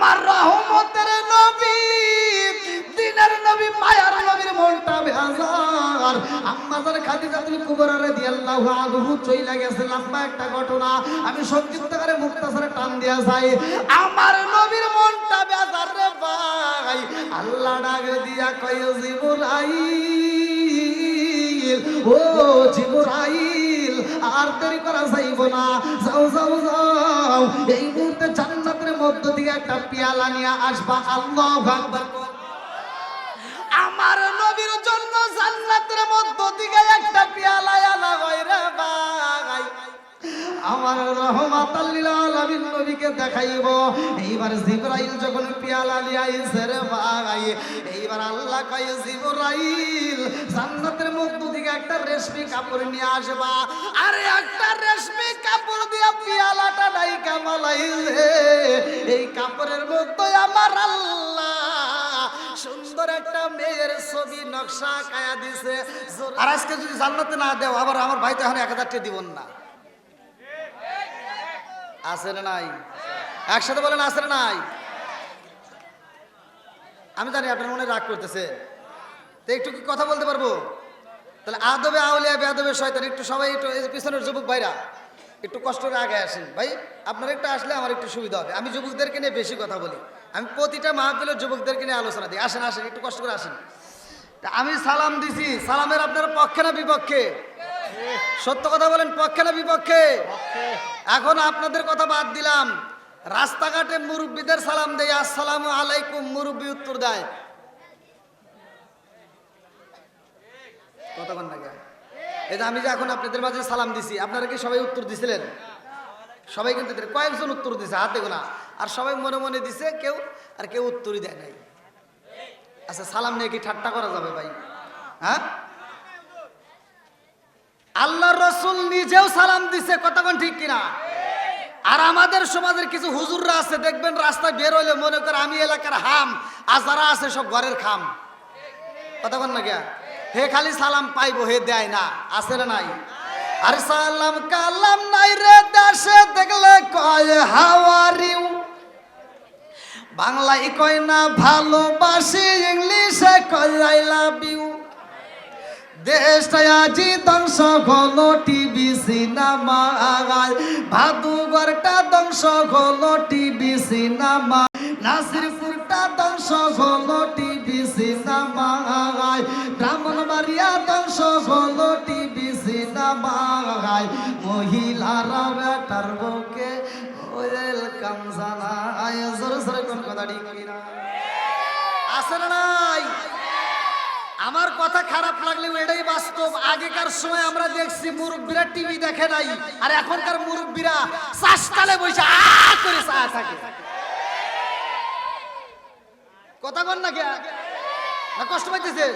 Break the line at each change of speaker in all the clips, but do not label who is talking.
আমার রহমতের নবী, দিনের নবী, মায়ার নবীর মনটা বেজার। আম্মাজান খাদিজাতুল কুবরা রাদিয়াল্লাহু আনহা চইলা গেছে, লম্বা একটা ঘটনা, আমি সংক্ষিপ্ত করে মুক্তাসারে টান দিয়া যাই। আমার নবীর মনটা বেজার রে ভাই। আল্লাহ ডাক দিয়া কয় জিবরাইল, ও জিবরাইল, আর দেরি করা যাইব না, যাও যাও যাও, এই মুহূর্তে জান্নাতের মধ্য থেকে একটা পেয়ালা নিয়ে আসবা। আল্লাহু আকবার। আমার নবীর জন্য জান্নাতের মধ্য থেকে একটা পেয়ালা আনা হয় রে ভাই। আমার রহমাতাল লিল আলামিন নবীকে দেখাইব। এইবার জিবরাইল যখন পেয়ালা নিয়ে আইছে রে ভাই, এইবার আল্লাহ কয় জিবরাইল, জান্নাতের মধ্য থেকে একটা রেশমি কাপড় নিয়ে আসবা। আরে একটা রেশমি কাপড় দিয়া পেয়ালাটা ডাইকা মালাইছে, এই কাপড়ের মধ্যে আমার আল্লাহ সুন্দর একটা মেয়ের ছবি নকশা কায়া দিছে। আর আজকে যদি জান্নাতে না দেও, আবার আমার ভাই তো এখন 1000 টাকা দিবন না। আছে না নাই? একসাথে বলেন আছে না নাই? আমি জানি আপনার মনে রাগ করতেছে, তো একটু কি কথা বলতে পারবো? তাহলে আদবে আউলিয়া বেয়াদবে শয়তান, একটু সবাই একটু পিছনের যুবক ভাইরা একটু কষ্ট করে আগে আসেন ভাই। আপনারা একটু আসলে আমার একটু সুবিধা হবে। আমি যুবকদেরকে নিয়ে বেশি কথা বলি, আমি প্রতিটা মাহফিলের যুবকদেরকে নিয়ে আলোচনা দিই। আসেন আসেন, একটু কষ্ট করে আসেন। তা আমি সালাম দিছি, সালামের আপনারা পক্ষে না বিপক্ষে? সত্য কথা বলেন, পক্ষে না বিপক্ষে? এখন আপনাদের কথা বাদ দিলাম, রাস্তাঘাটে মুরব্বীদের সালাম দেয়, আসসালামু আলাইকুম, মুরব্বী উত্তর দেয় কতক্ষণ লাগে? এই যে আমি যে এখন আপনাদের মাঝে সালাম দিছি, আপনারা কি সবাই উত্তর দিছিলেন? সবাই কিন্তু কয়েকজন উত্তর দিছে হাতে গোনা, আর সবাই মনে মনে দিছে, কেউ আর কেউ উত্তরই দেয় নাই। আচ্ছা, সালাম নিয়ে কি ঠাট্টা করা যাবে ভাই? হ্যাঁ, আল্লাহর রাসূল নিজেও সালাম দিছে, কতক্ষণ ঠিক কিনা? আর আমাদের সমাজের কিছু হুজুররা আছে, দেখবেন রাস্তায় বের হইলে মনে করে আমি এলাকার হাম, আর যারা আছে সব ঘরের খাম। কতক্ষণ না গিয়া হে খালি সালাম পাইবো, হে দেয় না। আছে না নাই? আর সালাম কালাম নাই রে দেশে, দেখলে কয় হাউ আর ইউ, বাংলায় কয় না ভালোবাসি, ইংলিশে কয় আই লাভ ইউ। দেশটা আজি ধ্বংস হলো টিভি সিনেমা, ভাদুঘরটা ধ্বংস হলো টিভি সিনেমা, নাসিরপুরটা ধ্বংস হলো টিভি সিনেমা, ব্রাহ্মণবাড়িয়া ধ্বংস হলো টিভি সিনেমা, মহিলারা বেটার বউকে ওয়েলকাম জানায়। জোরে জোরে কোন কথা ঠিক কিনা? আছে না নাই? আমার কথা খারাপ লাগলেও এটাই বাস্তব। আগেকার সময় আমরা দেখছি মুরব্বীরা টিভি দেখে নাই, আর এখনকার মুরব্বীরা চাষকালে বসে করে চা থাকে। কথা বল না, কে না কষ্ট পাইতেছে?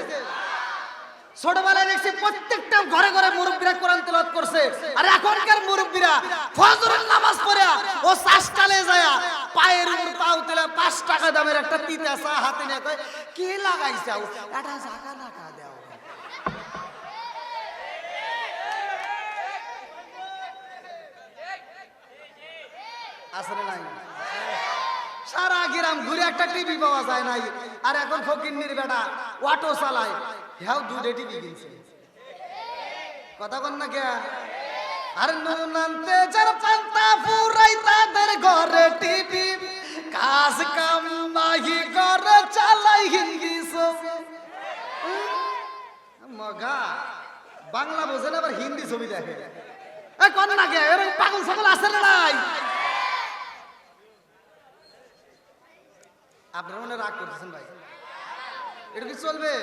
ছোটবেলায় দেখছি প্রত্যেকটা ঘরে ঘরে মুরব্বীরা কোরআন তেলাওয়াত করছে, আর এখনকার মুরব্বীরা ফজরের নামাজ পড়ে ও চাষকালে যায় পায়ের উপর পাও তেলা 5 টাকা দামের একটা তিতা চা হাতে নিয়ে কয় কি লাগাইছাও, এটা জায়গা লাগা দাও। আসলে নাই? সারা গ্রাম ঘুরে একটা টিভি পাওয়া যায় নাই, আর এখন ফকিন্নির বেটা অটো চালায়, হ্যাঁ 2টা টিভি কিনছে। কথা কন না কে? আর নুনান্তে যার পান্তা ফুরাই তাদের ঘরে টিভি, কাজ কাম নাহি করে চালাই হিন্দি ছবি। মগা বাংলা বোঝে না, আবার হিন্দি ছবি দেখে। কন না কে? এরকম পাগল ছাগল আছে না নাই? আপনারা মনে রাগ করতেছেন ভাই, এটা কি চলবে?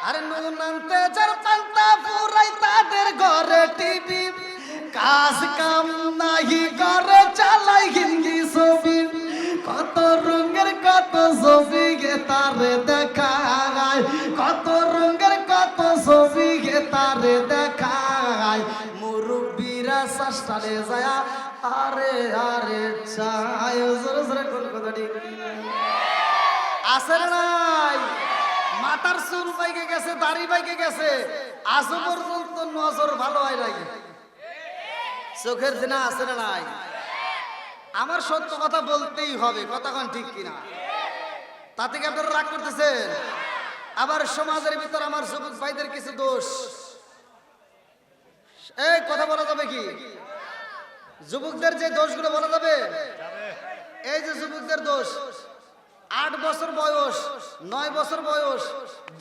আরে নুনান্তে যার পান্তা ফুরাই তাদের ঘরে টিভি, কাজ কাম নাহি করে চালাই হিন্দি ছবি, কত রঙের কত ছবি গে তারে দেখায়, কত রঙের কত ছবি গে তারে দেখায়, মুরব্বীরা শাস্তালে যায় আরে আরে চায়। জোরে জোরে কোন কথা ঠিক আছে নাই? মাথার চুল পাইকে গেছে, দাড়ি পাইকে গেছে, আজও পর্যন্ত নজর ভালো হয় নাই, চোখের জিনা আছে না নাই? আমার সত্য কথা বলতেই হবে, কথা কোন ঠিক কিনা? তাতে কি আপনারা রাগ করতেছেন? আবার সমাজের ভিতর আমার যুবক ভাইদের কিছু দোষ, এই কথা বলা যাবে কি? যুবকদের যে দোষগুলো বলা যাবে, এই যে যুবকদের দোষ, 8 বছর বয়স, 9 বছর বয়স,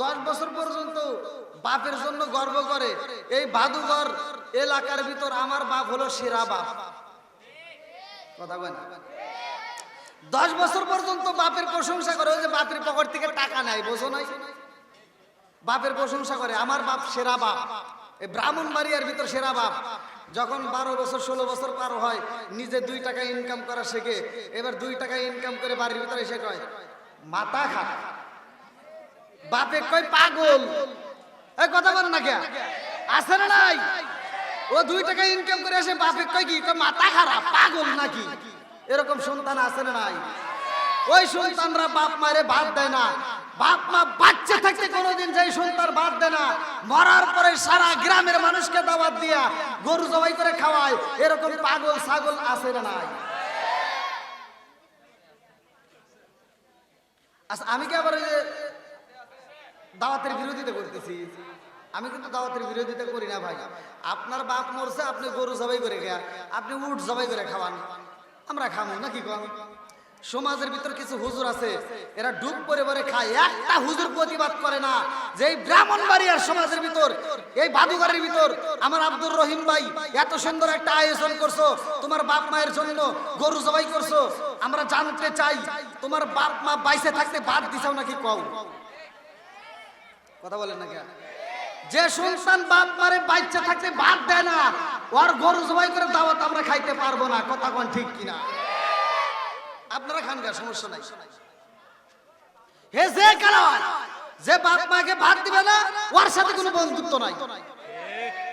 10 বছর পর্যন্ত বাপের জন্য গর্ব করে। এই বাদুঘর এলাকার ভিতর আমার বাপ হলো সেরা বাপ, কথা বলেন। 10 বছর পর্যন্ত বাপের প্রশংসা করে, ওই যে বাপের পকেট থেকে টাকা নেয়, বোঝো নাই? বাপের প্রশংসা করে, আমার বাপ সেরা বাপ। এই ব্রাহ্মণবাড়িয়ার ভিতর সেরা বাপ। যখন 12 বছর 16 বছর পার হয়, নিজে 2 টাকা ইনকাম করা শেখে। এবার 2 টাকা ইনকাম করে বাড়ির ভিতরে এসে কয় মাথা খারাপ, বাপে কয় পাগল। এই কথা বলেন না কে? আছে না নাই? ও 2 টাকা ইনকাম করে এসে বাপে কয় কি, কয় মাথা খারাপ, পাগল নাকি? এরকম সন্তান আছে না নাই? ওই সন্তানরা বাপ মারে ভাত দেয় না। বাপ মা বাচ্চা থাকতে কোনোদিন যেই সন্তান ভাত দেয় না, মরার পরে সারা গ্রামের মানুষকে দাওয়াত দিয়া গরু জবাই করে খাওয়ায়। এরকম পাগল ছাগল আছে না নাই? আচ্ছা, আমি কি আবার ওই যে দাওয়াতের বিরোধিতা করতেছি? আমি কিন্তু দাওয়াতের বিরোধিতা করি না ভাই। আপনার বাপ মরছে, আপনি গরু জবাই করে খাওয়া, আপনি উট জবাই করে খাওয়ান, আমরা খাবো নাকি? কম সমাজের ভিতর কিছু হুজুর আছে, এরা ডুব পরে পরে খায়। একটা হুজুর প্রতিবাদ করে না যে এই ব্রাহ্মণবাড়িয়ার সমাজের ভিতর, এই বাদুঘরের ভিতর আমার আব্দুর রহিম ভাই এত সুন্দর একটা আয়োজন করছো, তোমার বাপ মায়ের জন্য গরু জবাই করছো। আমরা জানতে চাই তোমার বাপ মা বাইসে থাকতে বাদ দিছাও নাকি? কও, কথা বলেন না কেন? যে সন্তান বাপ মারে বাচ্চা থাকতে বাদ দেয় না, ওর গরু জবাই করে দাওয়াত আমরা খাইতে পারবো না, কথা কোন ঠিক কিনা? আপনারা খান গা, সমস্যা নাই। হে যে কারণ যে বাপ মাকে ভাত দিবে না, ওর সাথে কোনো বন্ধুত্ব নাই।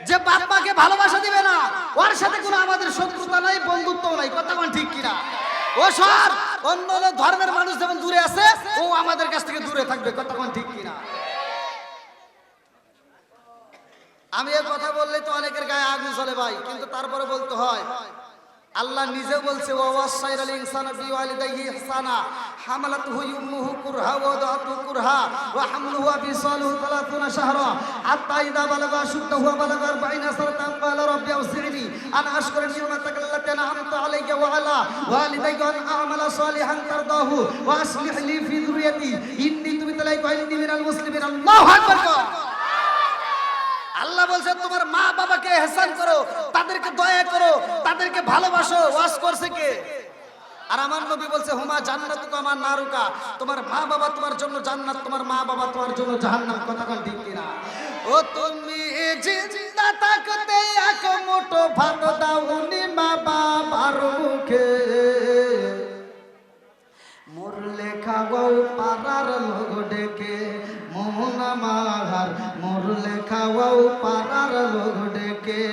যে বাপ মাকে ভালোবাসা দিবে না, ওর সাথে কোনো আমাদের শত্রুতা নাই, বন্ধুত্ব নাই, কথা কোন ঠিক কিনা? ও সব অন্য ধর্মের মানুষ যেমন দূরে আছে, ও আমাদের কাছ থেকে দূরে থাকবে, কথা কোন ঠিক কিনা? আমি এই কথা বললে তো অনেকের গায়ে আগুন জ্বলে ভাই, কিন্তু তারপরে বলতে হয়। আল্লাহ নিজে বলছে, ওয়া ওয়াসাইনাল ইনসানা বিওয়ালিদাইহি ইহসানা হামালাতুহু উম্মুহু কুরহা ওয়া ওয়াদাতুহু কুরহা ওয়া হামলুহু ওয়া ফিসালুহু 30 শাহরা হাত্তা ইযা বালাগা আশুদ্দাহু ওয়া বালাগা 40 সানাতান ক্বালা রাব্বি আউযি'নি আন আশকুরা নি'মাতাকা আল্লাতী আন'আমতা আলাইয়া ওয়া আলা ওয়ালিদাইয়া ওয়া আন আ'মালা সালিহান তারদাহু ওয়া আসলিহ লি ফি যুররিয়াতি ইন্নী তুবতু ইলাইকা ইন্নী মিনাল মুসলিমিন। আল্লাহু আকবার। আল্লাহ বলছে তোমার মা বাবাকে ইহসান করো, তাদেরকে দয়া করো, তাদেরকে ভালোবাসো। ওয়াজ করছে কে? আর আমার নবী বলছে হুমা জান্নাতুকা ওয়া নারুকা, তোমার মা বাবা তোমার জন্য জান্নাত, তোমার মা বাবা তোমার জন্য জাহান্নাম, কথা কোন ঠিক কিনা? ও তুমি জিন্দা থাকতে এক মুঠো ভাত দাওনি মা বাবার মুখে, মরলে খাও পাড়ার লোক ডেকে, মোহন আমার মরলে খাও পাড়ার লোক ডেকে।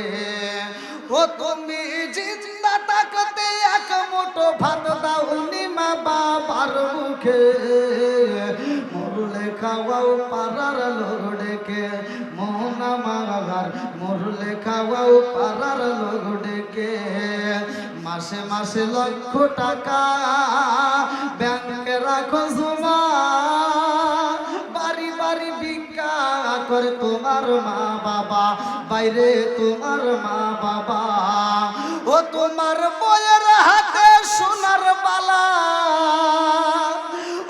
ও তুমি জিন্দা থাকতে এক মুঠো ভাত দাওনি মা বাবার মুখে, মরলে খাও পাড়ার লোক ডেকে, মোহন আমার মরলে খাও পাড়ার লোক ডেকে। মাসে মাসে লক্ষ টাকা ব্যাংকে রাখো জমা, বাড়ি বাড়ি ভিক্ষা করে তোমার মা বাবা, বাইরে তোমার মা বাবা। ও তোমার বইয়ের হাতে সোনার বালা,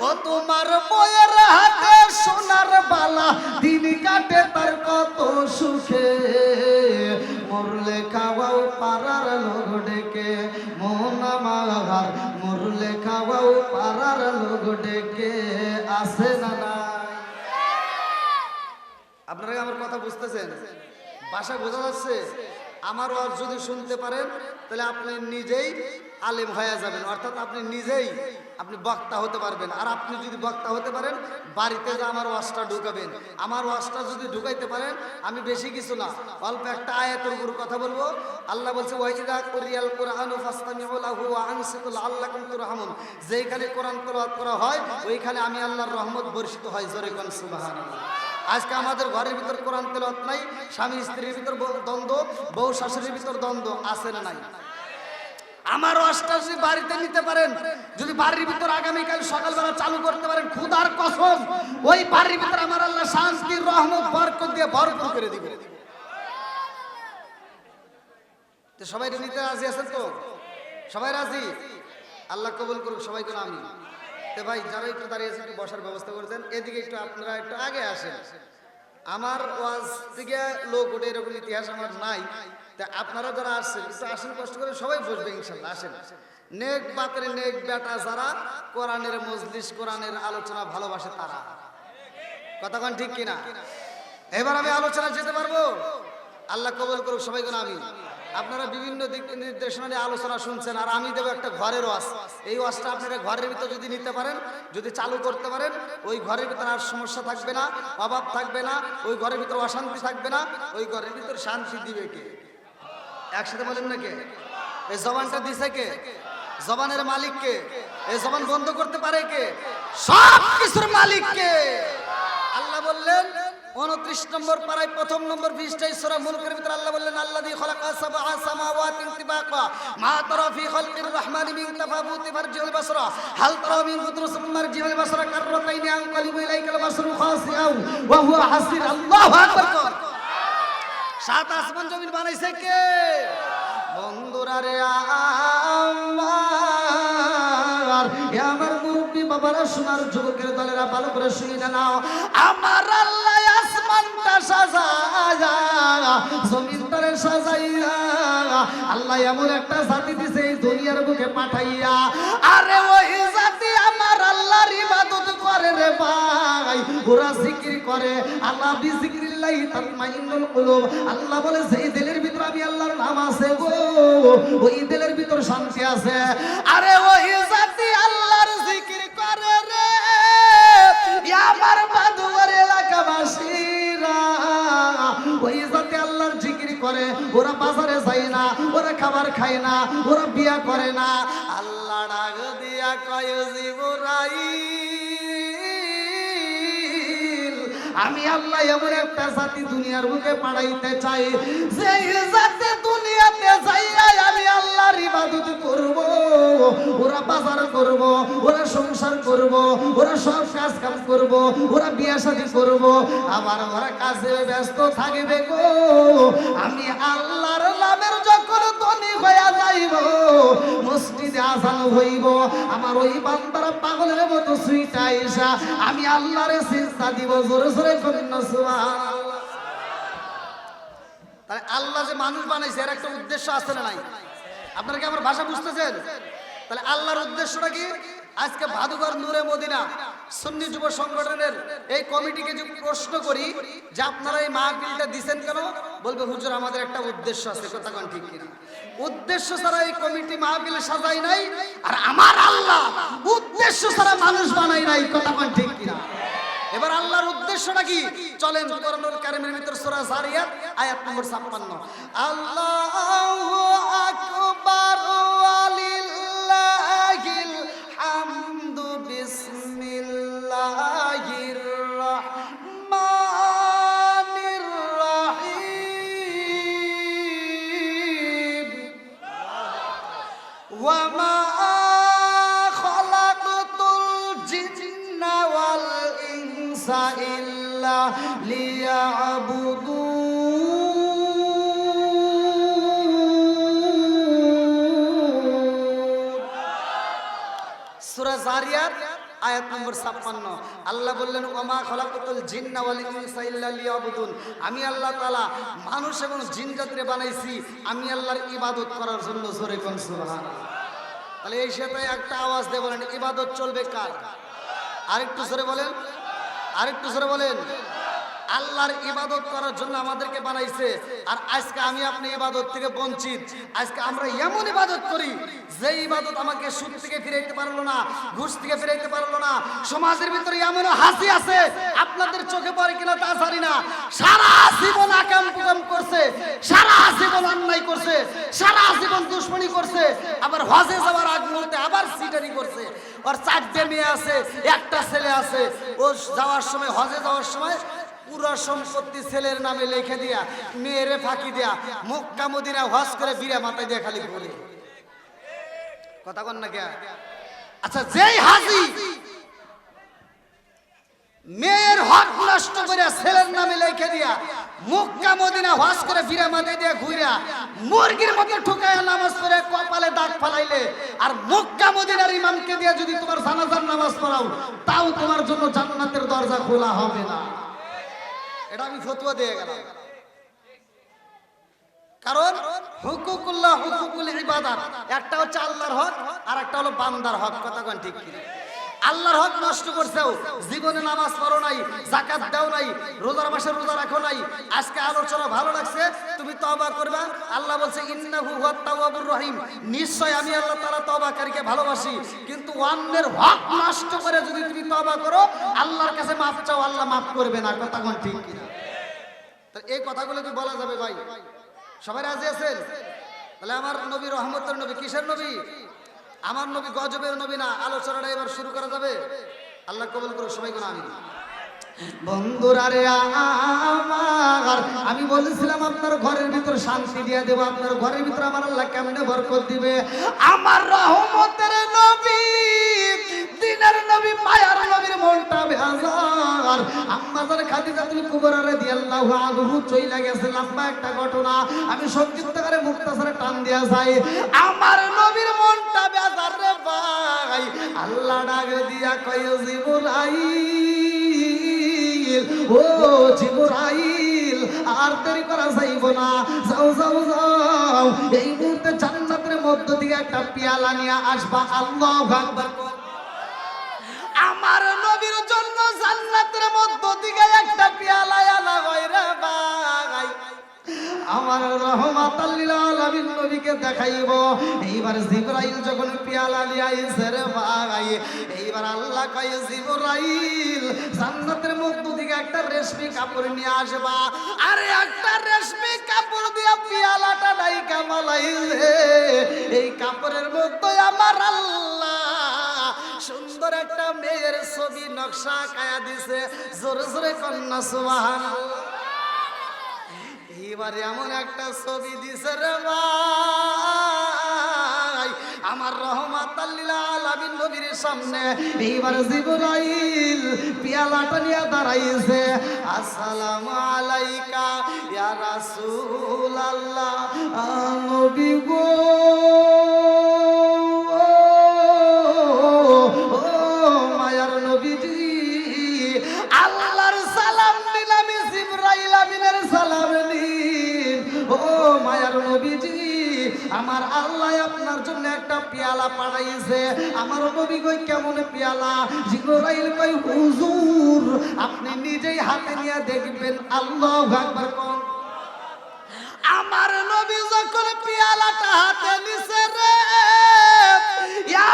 ও তোমার বইয়ের হাতে সোনার বালা, দিন কাটে তার কত সুখে, মরলে খাওয়াও পাড়ার লোক ডেকে, মন আমার মরলে খাওয়াও পাড়ার লোক ডেকে। আছে না নাই? আপনারা আমার কথা বুঝতেছেন? ভাষা বোঝা যাচ্ছে? আমার ওয়াজ যদি শুনতে পারেন তাহলে আপনি নিজেই আলেম হয়ে যাবেন, অর্থাৎ আপনি নিজেই আপনি বক্তা হতে পারবেন। আর আপনি যদি বক্তা হতে পারেন, বাড়িতে যা আমার ওয়াজটা ঢুকাবেন। আমার ওয়াজটা যদি ঢুকাইতে পারেন, আমি বেশি কিছু না, অল্প একটা আয়াতের উপর কথা বলবো। আল্লাহ বলছে ওয়াইদা কুরিয়াল কুরআনু ফাসতামিউ লাহু ওয়া আনসিতু লাআল্লাকুম তুরহামুন, যেখানে কোরআন তেলাওয়াত করা হয় ওইখানে আমি আল্লাহর রহমত বর্ষিত হয়। জোরে কোন সুবহানাল্লাহ। আজকে আমাদের ঘরের ভিতর কোরআন তেলাওয়াত নাই, স্বামী স্ত্রীর ভিতর দ্বন্দ্ব, বউ শাশুড়ির ভিতর দ্বন্দ্ব, আছে না নাই? আমার ওয়াজটা যদি বাড়িতে নিতে পারেন, যদি বাড়ির ভিতর আগামীকাল সকালবেলা চালু করতে পারেন, খুদার কসম ওই বাড়ির ভিতর আমার আল্লাহ শান্তির রহমত বরকত দিয়ে ভরপুর করে দিবে। তো সবাই নিতে রাজি আছেন তো? সবাই রাজি? আল্লাহ কবুল করুক সবাইকে আমি। তো ভাই যারা একটু দাঁড়িয়ে আছে একটু বসার ব্যবস্থা করেছেন, এদিকে একটু আপনারা একটু আগে আসেন। আমার ওয়াজ থেকে লোক ওঠে এরকম ইতিহাস আমার নাই। তা আপনারা যারা আসছেন একটু আসেন, কষ্ট করে সবাই বসবে ইনশাল্লাহ। আসেন নেক বাতের নেক বেটা যারা কোরআনের মজলিস কোরআনের আলোচনা ভালোবাসে তারা, কথা কোন ঠিক কিনা? এবার আমি আলোচনা যেতে পারবো? আল্লাহ কবুল করুক সবাইকে আমি। আপনারা বিভিন্ন দিক নির্দেশনা নিয়ে আলোচনা শুনছেন, আর আমি দেবো একটা ঘরের ওয়াজ। এই ওয়াজটা আপনারা ঘরের ভিতর যদি নিতে পারেন, যদি চালু করতে পারেন, ওই ঘরের ভিতর আর সমস্যা থাকবে না, অভাব থাকবে না, ওই ঘরের ভিতর অশান্তি থাকবে না। ওই ঘরের ভিতর শান্তি দিবে কে? একসাথে বলেন না কে? এই জবানটা দিছে কে? জবানের মালিক কে? এই জবান বন্ধ করতে পারে কে? সব কিছুর মালিক কে? আল্লাহ বললেন 29 নম্বর পারায় প্রথম নম্বর পৃষ্ঠায় সূরা মুলকের ভিতর আল্লাহ বললেন আল্লাযী খালাকা সাবআ সামাওয়াতিন তিবাকা মা তারা ফি খালকির রহমানি মিন তাফাবুতি ফারজিউল বাসরা হাল তারা মিন কুদরতিন মারজিউল বাসরা কাররাতাইনি আনকালিবু ইলাইকাল বাসরু খাসিআউ ওয়া হুয়া হাসির। আল্লাহু আকবার। সাত আসমান জমিন বানাইছে কে? বন্ধুরা রে আমার মুরব্বী বাবারা, সোনার যুবকের দলেরা ভালো করে শুনে নাও। আমার আল্লাহ আসমানটা সাজায়া জমিনটারে সাজাইয়া আল্লাহ এমন একটা জাতি দিছে এই দুনিয়ার বুকে পাঠাইয়া, আরে ওই জাতি আমার আল্লাহর ইবাদত করে রে ভাই, ওরা জিকির করে। আল্লাহ বিজিক্রিল্লাহি তাতমাইন্নুল কুলুব। আল্লাহ বলে যেই দিলের ভিতর আমি আল্লাহর নাম আছে গো, ওই দিলের ভিতর শান্তি আছে। আরে ওই জাতি আল্লাহর জিকির করে রে আমার বাদুয়ার এলাকাবাসীরা, ওই জাতি আল্লাহর জিকির করে। ওরা বাজারে যায় না, ওরা খাবার খায় না, ওরা বিয়া করে না। আল্লাহ ডাক দিয়া কয় জিবরাইল, আমি আল্লাহ এমন একটা জাতি দুনিয়ার বুকে পাঠাইতে চাই, যে জাতি দুনিয়াতে যাইয়া আমি আল্লাহর ইবাদত করব, ওরা বাজার করব, ওরা সংসার করব, ওরা সব কাজ কাম করব, ওরা বিয়া শাদী করব, আবার ওরা কাজে ব্যস্ত থাকবে গো। আমি আল্লাহর নামের যখন ধ্বনি হইয়া যাইব, মসজিদে আযান হইব, আমার ওই বান্দারা পাগলের মতো সুইটা আইসা আমি আল্লাহরে সিজদা দিব। জোরে জোরে করেন না সুবহানাল্লাহ। তাহলে আল্লাহ যে মানুষ বানাইছে এর একটা উদ্দেশ্য আছে না নাই? আপনারা কি আমার ভাষা বুঝতেছেন? তাহলে আল্লাহর উদ্দেশ্যটা কি? আজকে ভাদুঘর নূরে মদিনা সুন্নি যুব সংগঠনের এই কমিটিকে যে প্রশ্ন করি যে আপনারা এই মাহফিলটা দিবেন কেন, বলবে হুজুর আমাদের একটা উদ্দেশ্য আছে। কথা কোন ঠিক কিনা? উদ্দেশ্য ছাড়া এই কমিটি মাহফিল সাজাই নাই, আর আমার আল্লাহ উদ্দেশ্য ছাড়া মানুষ বানাই নাই। কথা কোন ঠিক কিনা? এবার আল্লাহর উদ্দেশ্যটা কি? চলেন কোরআনুল কারীমের ভিতর সূরা যারিয়াত আয়াত নম্বর 56। আল্লাহু আকবার ওয়ালিল্লাহিল হামদু বিসমিল্লাহির রাহমানির রাহিম ওয়া মা ইল্লা লিয়াবুদুন। সূরা যারিয়াত আয়াত নম্বর 56। আল্লাহ বললেন ওমা খলাকাতুল জিন্না ওয়াল ইনসা ইল্লা লিয়াবুদুন, আমি আল্লাহ তাআলা মানুষ এবং জিন জাতিরে বানাইছি আমি আল্লাহর ইবাদত করার জন্য। জোরে কোন সুবহানাল্লাহ। তাহলে এই সাথে একটা আওয়াজ দিয়ে বলেন ইবাদত চলবে কার? আরেকটু জোরে বলেন, আরেকটু জোরে বলেন। আল্লাহর ইবাদত করার জন্য আমাদেরকে বানাইছে, আর আজকে আমি আপনি ইবাদত থেকে বঞ্চিত। আজকে আমরা এমন ইবাদত করি যে ইবাদত আমাকে সুদ থেকে ফিরাইতে পারলো না, ঘুষ থেকে ফিরাইতে পারলো না। সমাজের ভিতরে এমন হাসি আছে আপনাদের চোখে পড়ে কিনা তা জানি না, সারা জীবন আকাম কুকাম করছে, সারা জীবন অন্যায় করছে, সারা জীবন দুশ্মনী করছে, আবার হজে যাওয়ার আগ মুহূর্তে আবার সিটারি করছে। ওর 4টে মেয়ে আছে, একটা ছেলে আছে। ও যাওয়ার সময়, হজে যাওয়ার সময় পুরো সম্পত্তি ছেলের নামে লিখে দিয়া, মেয়েরে ফাঁকি দিয়া মক্কা মদিনা হজ করে বিরা মাথায় দিয়ে খালি ঘুরে। কথা কন না কে? আচ্ছা, যেই হাজি মেয়ের হক নষ্ট করে ছেলের নামে লিখে দিয়া মক্কা মদিনা হজ করে ফিরে মাথা দিয়ে ঘুরা মুরগির মতো ঠুকায়া নামাজ পড়ে কপালে দাগ ফালাইলে, আর মক্কা মদিনার ইমামকে দিয়ে যদি তোমার জানাজার নামাজ পড়াও, তাও তোমার জন্য জান্নাতের দরজা খোলা হবে না। এটা আমি ফতোয়া দিয়ে গেলাম। কারণ হুকুকুল্লাহ, হুকুকুল ইবাদাত, একটা হচ্ছে আল্লাহর হক আর একটা হলো বান্দার হক। কথা কোন ঠিক কি? আল্লাহর হক নষ্ট করছেও, জীবনে নামাজ পড়ো নাই, যাকাত দাও নাই, রোজার মাসে রোজা রাখো নাই। আজকে আলোচনা ভালো লাগছে, তুমি তওবা করবা। আল্লাহ বলছে ইন্নাহু হুয়াত তাওয়াবুর রহিম, নিশ্চয় আমি আল্লাহ তাআলা তওবাকারীকে ভালোবাসি। কিন্তু অন্যের হক নষ্ট করে যদি তুমি তওবা করো, আল্লাহর কাছে মাফ চাও, আল্লাহ মাফ করবে না। কথা কোন ঠিক কি? তো এই কথাগুলো কি বলা যাবে ভাই? সবাই রাজি আছেন? তাহলে আমার নবী রহমতের নবী, কিসের নবী? আমার নবী গজবের নবী না। আলোচনাটা এবার শুরু করা যাবে? আল্লাহ কবুল করুক সবাই কোন আমিন। বন্ধুরা রে আমার, আমি বলেছিলাম আপনার ঘরের ভিতর শান্তি দিয়ে দেব। আপনার ঘরের ভিতর আমার আল্লাহ কেমনে বরকত দিবে? আমার রহমতের নবী, দিনের নবী, মায়ার নবীর মনটা বেজার। আম্মাজান খাদিজাতুল কুবরা রাদিয়াল্লাহু আনহা চইলা গেছে, লম্বা একটা ঘটনা, আমি সংক্ষিপ্ত করে মুক্তাসারে টান দিয়া যাই। আমার নবীর মনটা বেজার রে ভাই। আল্লাহ ডাক দিয়া কয় জিবরাইল, ও জিবরাইল, আর দেরি করা যাইব না, যাও যাও যাও, এই মুহূর্তে জান্নাতের মধ্য থেকে একটা পেয়ালা নিয়ে আসবা। আল্লাহু আকবার। আমার নবীর জন্য জান্নাতের মধ্য থেকে একটা পেয়ালা আনা হয় রে ভাই। আমার রহমাতাল লিল আলামিন নবীকে দেখাইব। এইবার জিবরাইল যখন পেয়ালা নিয়ে আইছে রে ভাই, এইবার আল্লাহ কয় জিবরাইল, জান্নাতের মধ্য থেকে একটা রেশমি কাপড় নিয়ে আসবা। আরে একটা রেশমি কাপড় দিয়া পেয়ালাটা ডাইকা মালাইলে, এই কাপড়ের মধ্যে আমার আল্লাহ সুন্দর একটা মেয়ের ছবি নকশা কায়া দিছে। জোরে জোরে কন্যা সুবহানাল্লাহ। এবারে এমন একটা ছবি দিছে রে ভাই আমার রহমাতাল লিল আলামিন নবীর সামনে। এইবার জিবরাইল পেয়ালাটা নিয়ে দাঁড়াইছে। আসসালামু আলাইকা ইয়া রাসূলুল্লাহ, নবী গো, মায়ার নবীজি, আল্লাহর সালাম নিলাম, জিবরাইল আমিনের সালাম নিন। ও মায়ার নবীজি, আমার আল্লাহ আপনার জন্য একটা পেয়ালা পাঠাইছে। আমার নবী কই কেমন পেয়ালা? জিবরাইল কই হুজুর আপনি নিজেই হাতে নিয়ে দেখবেন। আল্লাহু আকবার কোন। আমার নবী যখন পেয়ালাটা হাতে নিছে রে,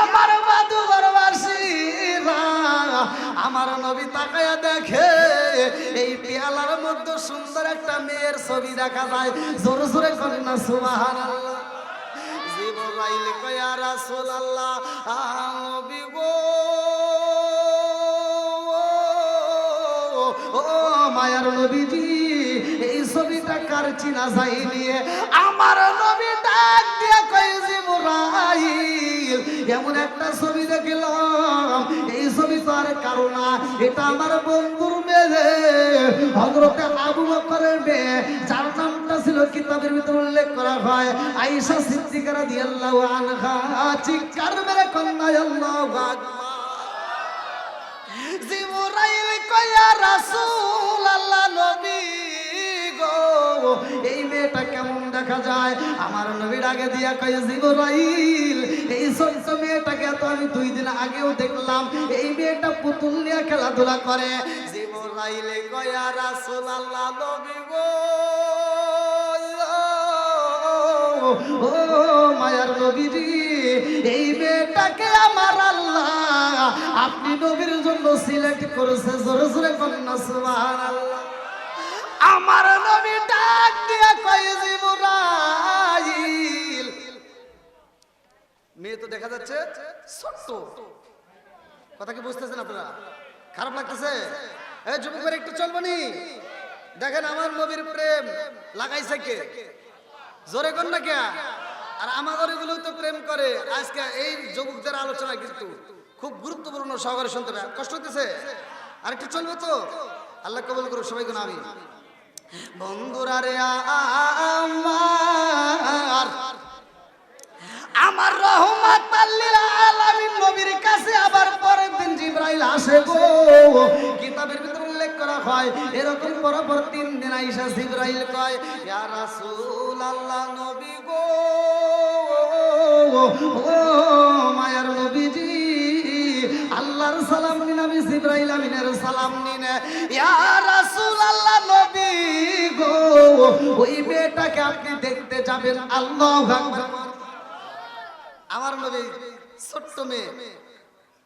আমার মাদুবরবাসীরা, আমার নবী তাকায়া দেখে এই পেয়ালার মধ্যে সুন্দর একটা মেয়ের ছবি দেখা যায়। জোরে জোরে করেন না সুবহানাল্লাহ। জিবরাইল কয় ইয়া রাসূলুল্লাহ, নবী গো, ও মায়ার নবীজি, এই ছবিটা কার চিনা যায়নি? আমার নবী ডাক দিয়া কয় জিবরাইল, এমন একটা ছবি দেখলাম, এই ছবি তো আর কারো না, এটা আমার বন্ধুর মেয়ে হযরতে আবু বকরের মেয়ে, যার নামটা ছিল কিতাবের ভিতর উল্লেখ করা হয় আয়েশা সিদ্দিকা রাদিয়াল্লাহু আনহা। চিৎকার মেরে কন্যা আল্লাহু আকবার। জিবরাইল কয় ইয়া রাসূলুল্লাহ, নবী গো, এই মেয়েটা কেমন দেখা যায়? আমার নবী ডাকে দিয়া কয় জিবরাইল, এই ছোট্ট মেয়েটাকে তো আমি 2 দিন আগেও দেখলাম, এই মেয়েটা পুতুল নিয়ে খেলাধুলা করে। জিবরাইল কয় ইয়া রাসূলুল্লাহ, নবী গো, ও মায়ার নবীজি, এই মেয়েটাকে আমার আল্লাহ আপনি নবীর জন্য সিলেক্ট করেছে। জোরে জোরে কন্যা সুবহানাল্লাহ। আমার নবী ডাক দিয়া কয় জিবরাইল, মেয়ে তো দেখা যাচ্ছে ছোট্ট, কথা কি বুঝতেছেন আপনারা? খারাপ লাগতেছে? এই যুবকের একটু চলবনি, দেখেন আমার নবীর প্রেম লাগাইছে কে? জোরে কর না কে? আর আমাদের এগুলো তো প্রেম করে। আজকে এই যুবকদের আলোচনা কিন্তু খুব গুরুত্বপূর্ণ, সহকারে শুনতে হবে। কষ্ট হতেছে? আর একটু চলবে তো? আল্লাহ কবুল করুন সবাইকে। আমি বন্ধুরা রে আমার রহমাতাল লিল আলামিন নবীর কাছে আবার পরের দিন জিবরাইল আসে গো। কিতাবের ভিতরে উল্লেখ করা হয় এরকম পরপর 3 দিন আইসা জিবরাইল কয়, ইয়া রাসূলুল্লাহ নবী গো, ও মায়ার নবীজি, আল্লাহর সালাম নিন, আমি জিবরাইল আমিনের সালাম নিন। ইয়া রাসূলুল্লাহ নবী গো, ওই মেয়েটাকে আপনি দেখতে যাবেন। আল্লাহু আকবার। আমার নবী ছোট্ট মেয়ে,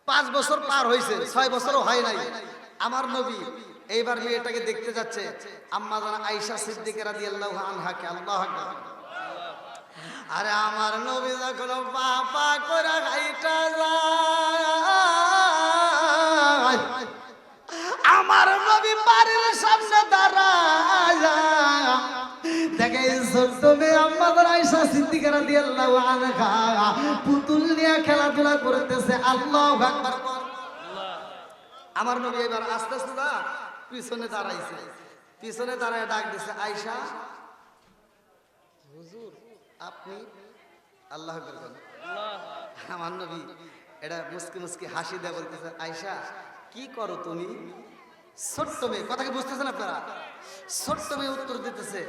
5 বছর পার হয়েছে, 6 বছরও হয় নাই। আমার নবী এইবার মেয়েটাকে দেখতে যাচ্ছে। আম্মা জান আয়েশা সিদ্দিকা রাদিয়াল্লাহু আনহাকে। আল্লাহু আকবার। আরে আমার নবী যখন পাপা করে হাইটা যায়, আমার নবী বাড়ির সামনে দাঁড়ায় দেখে ছোট্ট মেয়ে আম্মা জান আয়েশা সিদ্দিকা রাদিয়াল্লাহু আনহা পুতুল নিয়ে খেলাধুলা করতেছে। আল্লাহু আকবার। আমার নবী এবার আস্তে আস্তে পিছনে দাঁড়াইছে। পিছনে দাঁড়ায় ডাক দিছে, আয়েশা হুজুর আপনি? আল্লাহু আকবার। আমার নবী এটা মুস্কি মুস্কি হাসি দেয়, বলতেছে, আয়েশা কি করো তুমি? ছোট্ট মেয়ে, কথা কি বুঝতেছেন আপনারা? ছোট্ট মেয়ে উত্তর দিতেছে,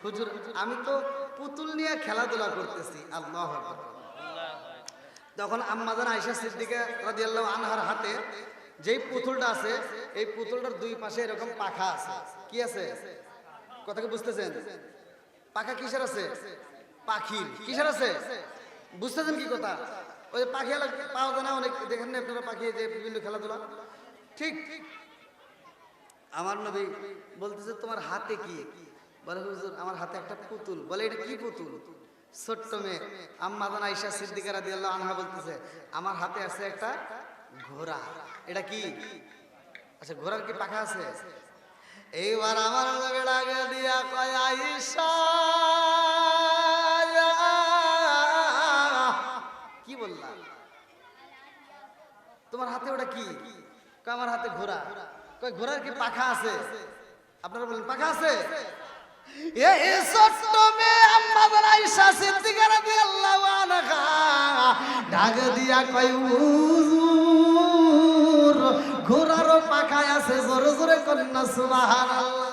হুজুর আমি তো পুতুল নিয়ে খেলাধুলা করতেছি। আল্লাহু আকবার। তখন আম্মা জান আয়েশা সিদ্দিকা রাদিয়াল্লাহু আনহার হাতে যেই পুতুলটা আছে, এই পুতুলটার 2 পাশে এরকম পাখা আছে। কি আছে? কথা কি বুঝতেছেন? পাখা কিসের আছে? পাখির। কিসের আছে? বুঝতেছেন কি কথা? ওই পাখি পাওয়া যায় না অনেক, দেখেন না আপনারা পাখি যে বিভিন্ন খেলাধুলা। ঠিক আমার নবী বলতেছে, তোমার হাতে কি? বলে, হুজুর আমার হাতে একটা পুতুল। বলে, এটা কি পুতুল? ছোট্ট মেয়ে আম্মা জান আয়েশা সিদ্দিকা রাদিয়াল্লাহু আনহা বলতেছে, আমার হাতে আছে একটা ঘোড়া। এটা কি? আচ্ছা, ঘোড়ার কি পাখা আছে? এইবার আমার নবী ডাকে দিয়া কয়, আয়েশা কি বললা? তোমার হাতে ওটা কি? কয় আমার হাতে ঘোড়া। কয় ঘোড়ার কি পাখা আছে? আপনারা বলেন পাখা আছে? এই ছোট্ট মেয়ে আম্মা জান আয়েশা সিদ্দিকা রাদিয়াল্লাহু আনহা ডাক দিয়া কয়, হুজুর ঘোড়ারও পাখা আছে। জোরে জোরে করেন না সুবহানাল্লাহ।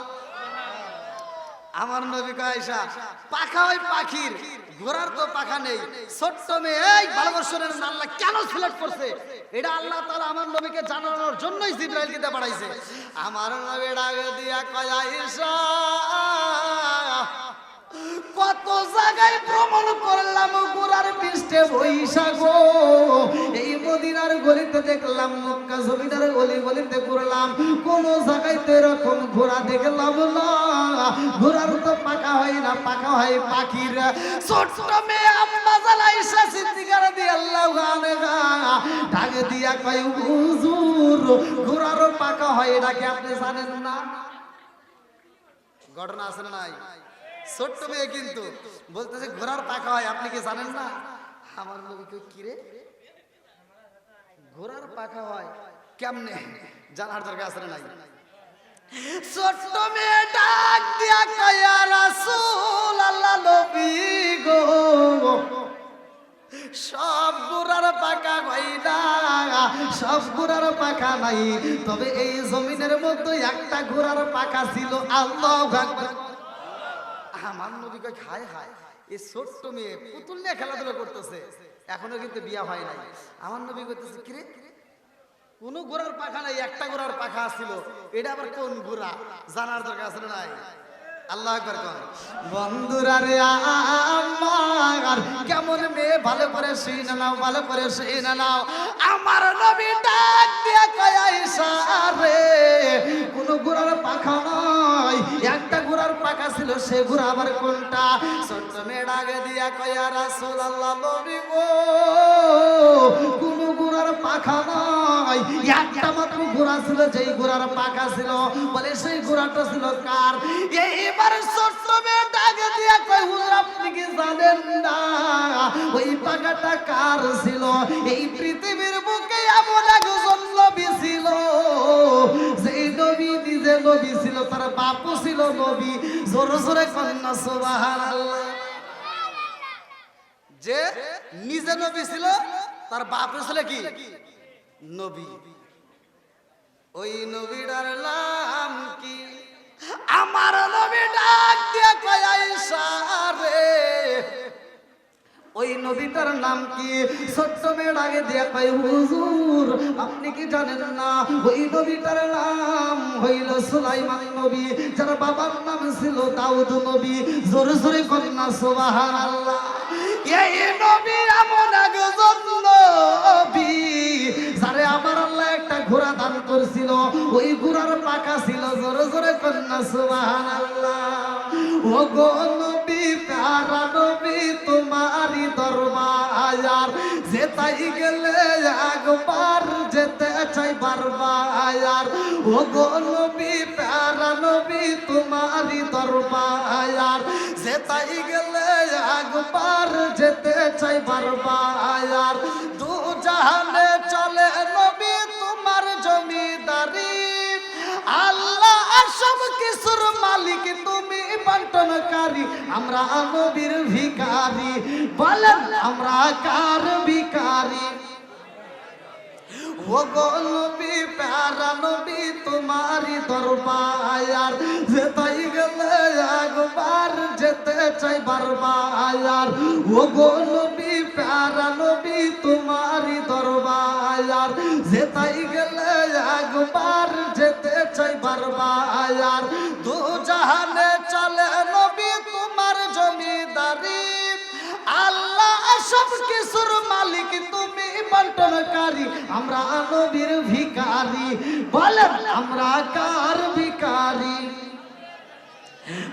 আমার নবী কয়, আয়েশা পাখা ওই পাখির, ঘোড়ার তো পাখা নেই। ছোট্ট মেয়ে, এই ভালোবাসার আল্লাহ কেন সিলেক্ট করছে? এটা আল্লাহ তাআলা আমার নবীকে জানানোর জন্যই জিবরাইলকে দিয়ে পাঠাইছে। আমার নবী ডাক দিয়া কয়, আয়েশা কত জায়গায় ভ্রমণ করলাম ঘোড়ার পৃষ্ঠে বৈশা গো। এই মদিনার গলিতে দেখলাম, মক্কা জমিনার গলি গলিতে ঘুরলাম, কোন জায়গায় তো এরকম ঘোড়া দেখলাম না। ঘোড়ার তো পাখা হয় না, পাখা হয় পাখির। ছোট্ট মেয়ে আম্মা জান আয়েশা সিদ্দিকা রাদিয়াল্লাহু আনহা ডাক দিয়া কয়, হুজুর ঘোড়ারও পাখা হয়, এটাকে আপনি জানেন না? ঘটনা আছে না নাই? ছোট্ট মেয়ে কিন্তু বলতেছে ঘোড়ার পাখা হয়, আপনি কি জানেন না? আমার নবী কই, কি রে ঘোড়ার পাখা হয় কেমনে? জানার দরকার আছে না নাই? ছোট্ট মেয়ে ডাক দিয়া কয়, ইয়া রাসূলুল্লাহ নবী গো, সব ঘোড়ার পাখা হয় না, সব ঘোড়ার পাখা নাই, তবে এই জমিনের মধ্যে একটা ঘোড়ার পাখা ছিল। আল্লাহু আকবার। আমার নবী কয়, হায় হায়, এই ছোট্ট মেয়ে পুতুল নিয়ে খেলাধুলা করতেছে, এখনো কিন্তু বিয়া হয় নাই। আমার নবী কইতেছে, কি রে কোন ঘোড়ার পাখা নাই, একটা ঘোড়ার পাখা ছিল, এটা আবার কোন ঘোড়া? জানার দরকার আছে না নাই? আল্লাহু আকবার কোন। বন্ধুরা রে আমার কেমন মেয়ে, ভালো করে শুনে নাও, ভালো করে শুনে নাও। আমার নবী ডাক দিয়া কয়, আয়েশা রে কোন ঘোড়ার পাখা নাই, একটা ঘোড়ার পাকা ছিল সে ঘোড়া আবার কোনটা? ছোট্ট মেয়ে ডাকে দিয়া কয় ইয়া রাসূলুল্লাহ নবী গো, কোন ঘোড়ার পাখা নাই, একটা মাত্র ঘোড়া ছিল যেই ঘোড়ার পাখা ছিল। বলে সেই ঘোড়াটা ছিল কার? এইবার ছোট্ট মেয়ে ডাকে দিয়া কয় হুজুর আপনি কি জানেন না ওই পাখাটা কার ছিল? এই পৃথিবীর বুকে এমন একজন নবী ছিল, যেই নবী নিজে নবী ছিল, তার বাপও ছিল নবী। জোরে জোরে কন্যা সুবহানাল্লাহ। যে নিজে নবী ছিল, তার বাপও ছিল কি নবী। ওই নবীটার নাম কি? আমার নবী ডাক দিয়ে কয় আয়েশা রে, ওই নবীটার নাম কি? ছোট্ট মেয়ের আগে দিয়ে কয় হুজুর আপনি কি জানেন না ওই নবীটার নাম হইল সুলাইমান নবী, যার বাবার নাম ছিল দাউদ নবী। জোরে জোরে কন্যা সুবহানাল্লাহ। এই নবী এমন একজন নবী যারে আমার আল্লাহ একটা ঘোড়া দান করছিল, ওই ঘোড়ার পাখা ছিল। জোরে জোরে কন্যা সুবহানাল্লাহ। ও গো নবী প্যারা নবী তোমারই দরবার, যেতাই গেলে একবার যেতে চাই বারবার। ও গো নবী প্যারা নবী তোমারই দরবার, যেতাই গেলে একবার যেতে চাই বারবার। দু জাহানে চলে নবী তোমার জমিদারি, আল্লাহ সব কিছুর মালিক তুমি বন্টনকারী। আমরা নবীর ভিখারি, বলেন আমরা কার ভিখারি? ও গো নবী প্যারা নবী তোমারই দরবার, যেতাই গেলে একবার যেতে চাই বারবার। ও গো নবী প্যারা নবী তোমারই দরবার, যেতাই গেলে একবার যেতে চাই বারবার। দু জাহানে চলে নবী তোমার জমিদারি, আল্লাহ সব কিছুর মালিক তুমি বন্টনকারী। আমরা নবীর ভিখারি, বলেন আমরা কার ভিখারি?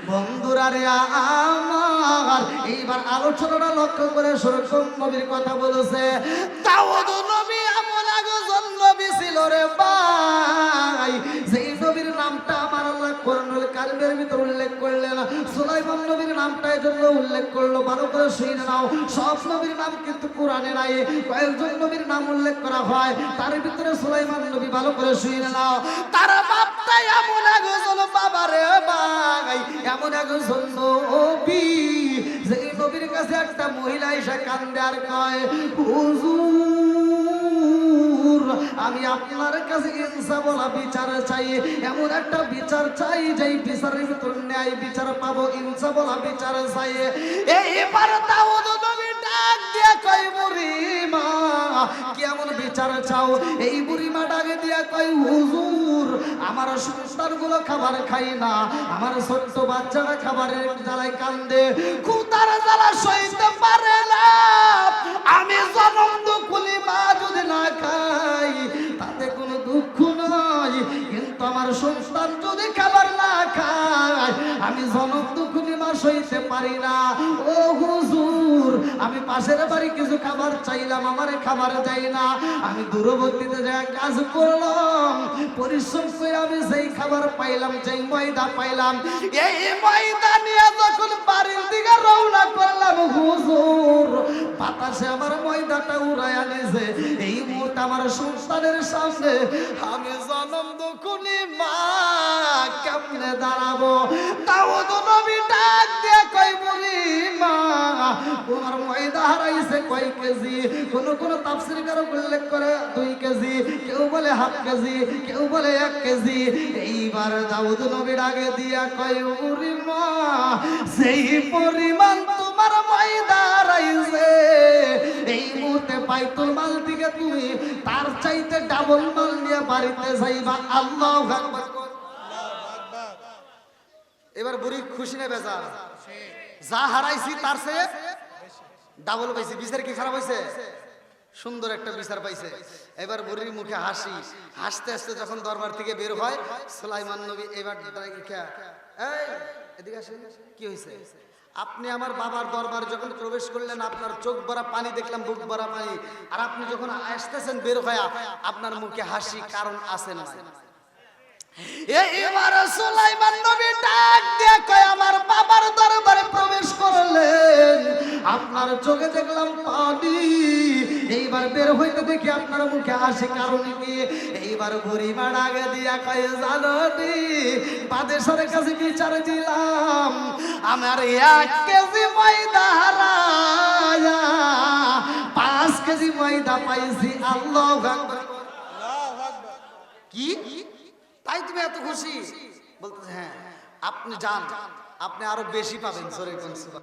বন্ধুরা রে আমার, এইবার আলোচনাটা লক্ষ্য করে সরকম নবীর কথা বলেছে। দাউদ নবী এমন একজন নবী ছিল রে ভাই, যেই নবীর নামটা আমার আল্লাহ কোরআনুল কারীমের ভিতর উল্লেখ করলেন। সুলাইমান নবীর নামটা এজন্য উল্লেখ করলো, ভালো করে শুনে নাও। সব নবীর নাম কিন্তু কোরআনে নাই, কয়েকজন নবীর নাম উল্লেখ করা হয়, তার ভিতরে সুলাইমান নবী। ভালো করে শুনে নাও, তার বাপটা এমন একজন বাবা রে ভাই, এমন একজন নবী, যেই নবীর কাছে একটা মহিলা এসে কান্দে আর কয় হুজুর আমি আপনার কাছে ইনসাফ বলা বিচার চাই, এমন একটা বিচার চাই যেই বিচারের ভিতর ন্যায় বিচার পাবো, ইনসাফ বলা বিচার চাই। এইবার দাউদ নবী ডাক দিয়া কয় বুড়িমা কেমন বিচার চাও? এই বুড়িমা ডাকে দিয়া কয় হুজুর আমার সন্তানগুলো খাবার খাই না, আমার ছোট্ট বাচ্চারা খাবারের জ্বালায় কান্দে, ক্ষুধার জ্বালা সইতে পারে না। আমি জনম দুঃখলি মা যদি না খাই তাতে কোনো দুঃখ নয়, কিন্তু আমার সন্তান যদি খাবার না খায় আমি জনম দুঃখলি মা সইতে পারি না। ও হুজুর আমি পাশের বাড়ি কিছু খাবার চাইলাম, আমারে খাবার দেয় না, আমি দূরবর্তীতে যা কাজ করলাম, পরিশ্রম করে আমি সেই খাবার পাইলাম, যেই ময়দা পাইলাম, এই ময়দা নিয়ে যখন বাড়ির দিকে রওনা করলাম হুজুর বাতাসে আমার ময়দাটা উড়াইয়া নিয়েছে। এই মুহূর্তে আমার সন্তানের সামনে আমি জনম দুঃখনি মা কেমনে দাঁড়াবো? দাউদ নবী ডাক দিয়ে কই বলি মা তোমার ময়দা হারাইছে কয় কেজি? কোন কোন তাফসীরকার উল্লেখ করে 2 কেজি, কেউ বলে হাফ কেজি, কেউ বলে 1 কেজি। এইবার দাউদ নবী ডাকে দিয়া কয় ওরে মা সেই পরিমাণ তোমার ময়দা হারাইছে, এই মুহূর্তে বাইতুল মাল থেকে তুমি তার চাইতে ডাবল মাল নিয়ে বাড়িতে যাইবা। আল্লাহু আকবার। এবার বুড়ি খুশি না বেজার? যা হারাইছি তার চেয়ে ডাবল পাইছি। বিচার কি খারাপ হয়েছে? সুন্দর একটা বিচার পাইছে। এবার বুড়ির মুখে হাসি, হাসতে হাসতে যখন দরবার থেকে বের হয় সুলাইমান নবী এবার এই এদিকে আসেন, কি হয়েছে? আপনি আমার বাবার দরবারে যখন প্রবেশ করলেন, আপনার চোখ ভরা পানি দেখলাম, বুক ভরা পানি। আর আপনি যখন আসতেছেন বের হয়ে, আপনার মুখে হাসি, কারণ আছে না? এবার সুলাইমান নবী ডাক দিয়ে কয়, আমার বাবার দরবারে প্রবেশ করলেন, আপনার চোখে দেখলাম পানি, এইবার বের হইতে দেখি আপনার মুখে হাসি, কারণ কি? এইবার বুড়িমা ডাক দিয়া কয়, জানো নি, বাদেশের কাছে বিচার দিলাম, আমার 1 কেজি ময়দা হারায়া 5 কেজি ময়দা পাইছি। আল্লাহু আকবার। কি তাই তুমি এত খুশি? বলতেছে হ্যাঁ। আপনি যান, আপনি আরো বেশি পাবেন। জোরে কোন সুবহান।